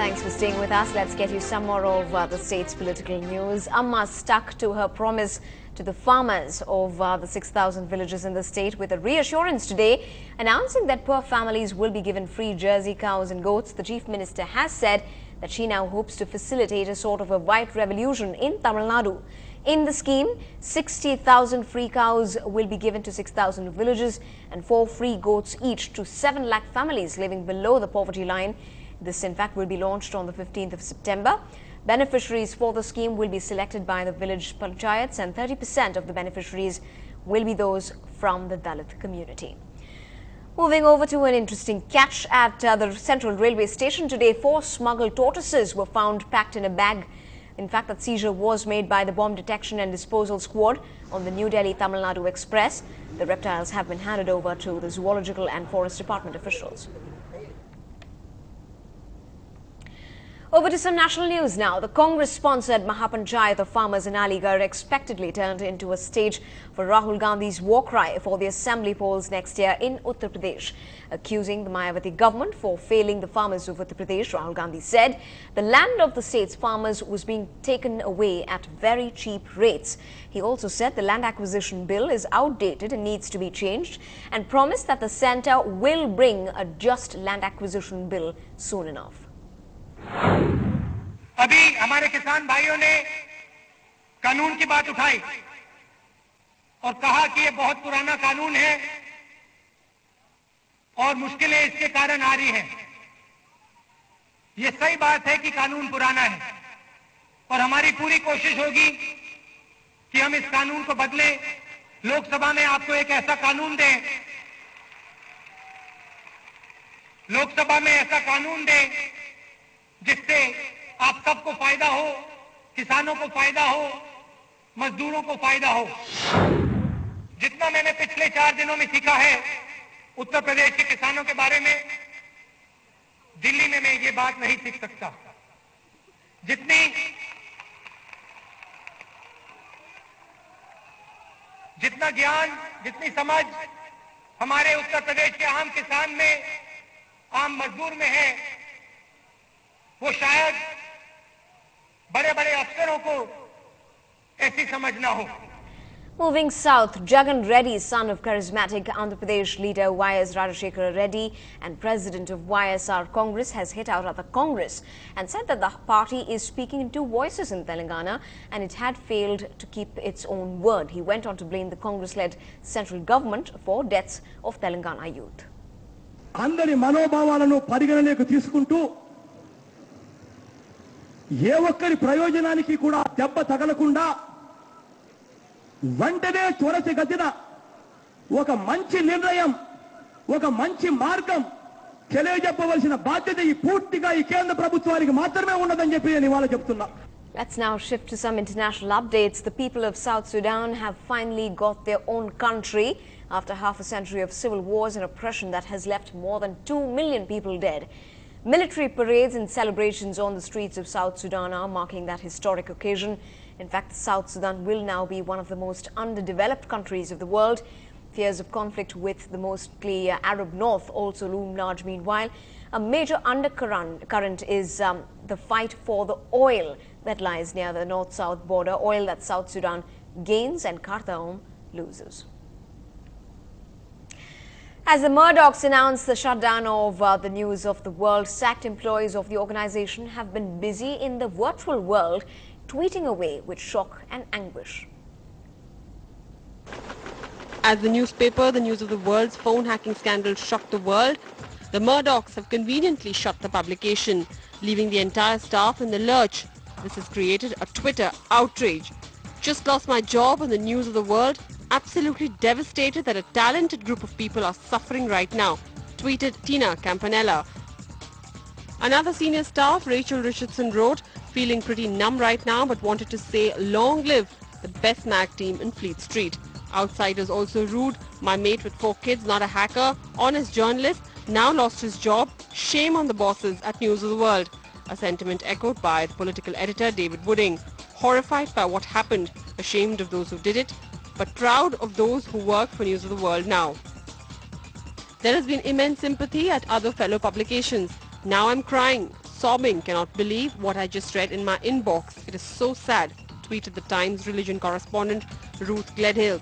Thanks for staying with us. Let's get you some more of the state's political news. Amma stuck to her promise to the farmers of the 6,000 villages in the state with a reassurance today, announcing that poor families will be given free Jersey cows and goats. The Chief Minister has said that she now hopes to facilitate a sort of a white revolution in Tamil Nadu. In the scheme, 60,000 free cows will be given to 6,000 villages and 4 free goats each to 7 lakh families living below the poverty line. This, in fact, will be launched on the 15th of September. Beneficiaries for the scheme will be selected by the village panchayats, and 30% of the beneficiaries will be those from the Dalit community. Moving over to an interesting catch at the Central Railway Station today, 4 smuggled tortoises were found packed in a bag. In fact, that seizure was made by the Bomb Detection and Disposal Squad on the New Delhi-Tamil Nadu Express. The reptiles have been handed over to the Zoological and Forest Department officials. Over to some national news now. The Congress-sponsored Mahapanchayat of Farmers in Aligarh expectedly turned into a stage for Rahul Gandhi's war cry for the assembly polls next year in Uttar Pradesh. Accusing the Mayawati government for failing the farmers of Uttar Pradesh, Rahul Gandhi said the land of the state's farmers was being taken away at very cheap rates. He also said the land acquisition bill is outdated and needs to be changed, and promised that the centre will bring a just land acquisition bill soon enough. अभी हमारे किसान भाइयों ने कानून की बात उठाई और कहा कि ये बहुत पुराना कानून है और मुश्किलें इसके कारण आ रही हैं। ये सही बात है कि कानून पुराना है और हमारी पूरी कोशिश होगी कि हम इस कानून को बदलें, लोकसभा में आपको एक ऐसा कानून दें, लोकसभा में ऐसा कानून दें जिससे आप सबको फायदा हो, किसानों को फायदा हो, मजदूरों को फायदा हो। जितना मैंने पिछले 4 दिनों में सीखा है उत्तर प्रदेश के किसानों के बारे में, दिल्ली में मैं ये बात नहीं सीख सकता। जितना ज्ञान, जितनी समझ हमारे उत्तर प्रदेश के आम किसान में, आम मजदूर में है, वो शायद बड़े-बड़े अफसरोों को ऐसी समझ ना हो। Moving south, Jagan Reddy, son of charismatic Andhra Pradesh leader Y.S. Rajashekara Reddy and president of YSR Congress, has hit out at the Congress and said that the party is speaking in 2 voices in Telangana and it had failed to keep its own word. He went on to blame the Congress-led central government for deaths of Telangana youth. అందరి మనోభావాలను పరిగణనలోకి తీసుకుంటూ ఏ ఒక్కరి ప్రయోజనానికి కూడా దెబ్బ తగలకుండా వెంటనే త్వరితగతిన ఒక మంచి నిర్ణయం, ఒక మంచి మార్గం తెలియజెప్పవలసిన బాధ్యత ఈ పూర్తిగా ఈ కేంద్ర ప్రభుత్వానికి మాత్రమే ఉన్నదని చెప్పి నేను ఇవాళ చెప్తున్నా. Let's now shift to some international updates. The people of South Sudan have finally got their own country after half a century of civil wars and oppression that has left more than 2 million people dead. Military parades and celebrations on the streets of South Sudan are marking that historic occasion. In fact, South Sudan will now be one of the most underdeveloped countries of the world. Fears of conflict with the mostly Arab North also loom large. Meanwhile, a major undercurrent is the fight for the oil that lies near the north-south border, oil that South Sudan gains and Khartoum loses. As the Murdochs announced the shutdown of the News of the World, sacked employees of the organization have been busy in the virtual world, tweeting away with shock and anguish. As the newspaper, the News of the World's phone hacking scandal shocked the world, the Murdochs have conveniently shut the publication, leaving the entire staff in the lurch. This has created a Twitter outrage. Just lost my job on the News of the World. Absolutely devastated that a talented group of people are suffering right now, tweeted Tina Campanella. Another senior staff, Rachel Richardson, wrote, feeling pretty numb right now but wanted to say long live the best mag team in Fleet Street. Outsiders also rude. My mate with 4 kids, not a hacker, honest journalist, now lost his job. Shame on the bosses at News of the World. A sentiment echoed by the political editor David Wooding. Horrified by what happened, ashamed of those who did it, but proud of those who work for News of the World now. There has been immense sympathy at other fellow publications. Now I'm crying. sobbing, "Cannot believe what I just read in my inbox. It is so sad," tweeted the Times religion correspondent Ruth Gledhill.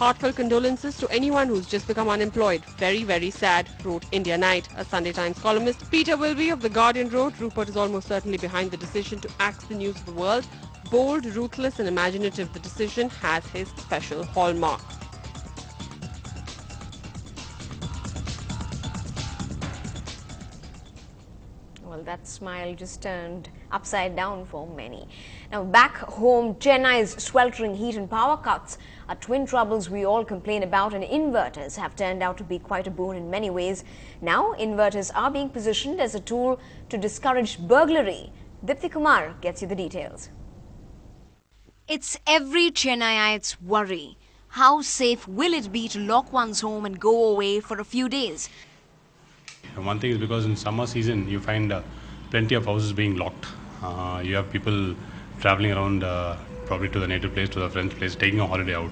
"Heartfelt condolences to anyone who's just become unemployed. Very, very sad," wrote India Night. A Sunday Times columnist, Peter Wilby of The Guardian, wrote, "Rupert is almost certainly behind the decision to axe the news of the world. Bold, ruthless and imaginative, the decision has his special hallmark." Well, that smile just turned upside down for many. Now, back home, Chennai's sweltering heat and power cuts are twin troubles we all complain about, and inverters have turned out to be quite a boon in many ways. Now, inverters are being positioned as a tool to discourage burglary. Dipti Kumar gets you the details. It's every Chennaiite's worry. How safe will it be to lock one's home and go away for a few days? One thing is because in summer season you find plenty of houses being locked. You have people traveling around probably to the native place, to the friend's place, taking a holiday out.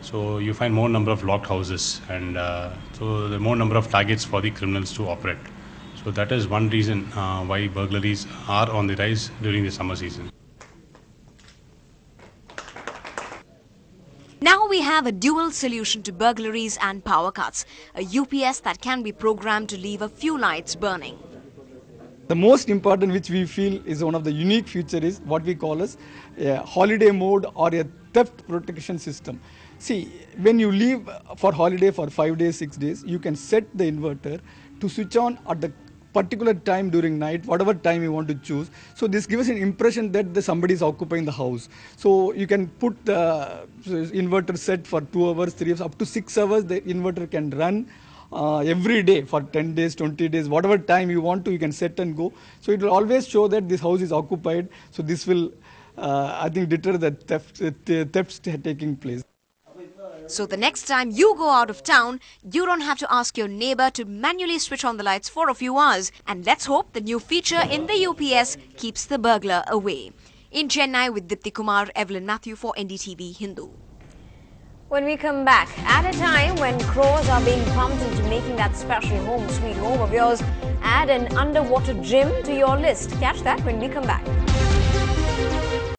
So you find more number of locked houses, and so the more number of targets for the criminals to operate. So that is one reason why burglaries are on the rise during the summer season. Now we have a dual solution to burglaries and power cuts, a UPS that can be programmed to leave a few lights burning. The most important, which we feel is one of the unique feature, is what we call as a holiday mode or a theft protection system. See, when you leave for holiday for 5 days, 6 days, you can set the inverter to switch on at the particular time during night, whatever time you want to choose. So this gives an impression that somebody is occupying the house. So you can put the inverter set for 2 hours, 3 hours, up to 6 hours. The inverter can run every day for 10 days, 20 days, whatever time you want to, you can set and go. So it will always show that this house is occupied. So this will, I think, deter the thefts taking place. So the next time you go out of town, you don't have to ask your neighbor to manually switch on the lights for a few hours. And let's hope the new feature in the UPS keeps the burglar away. In Chennai with Dipti Kumar, Evelyn Matthew for NDTV-Hindu. When we come back, at a time when crores are being pumped into making that special home sweet home of yours, add an underwater gym to your list. Catch that when we come back.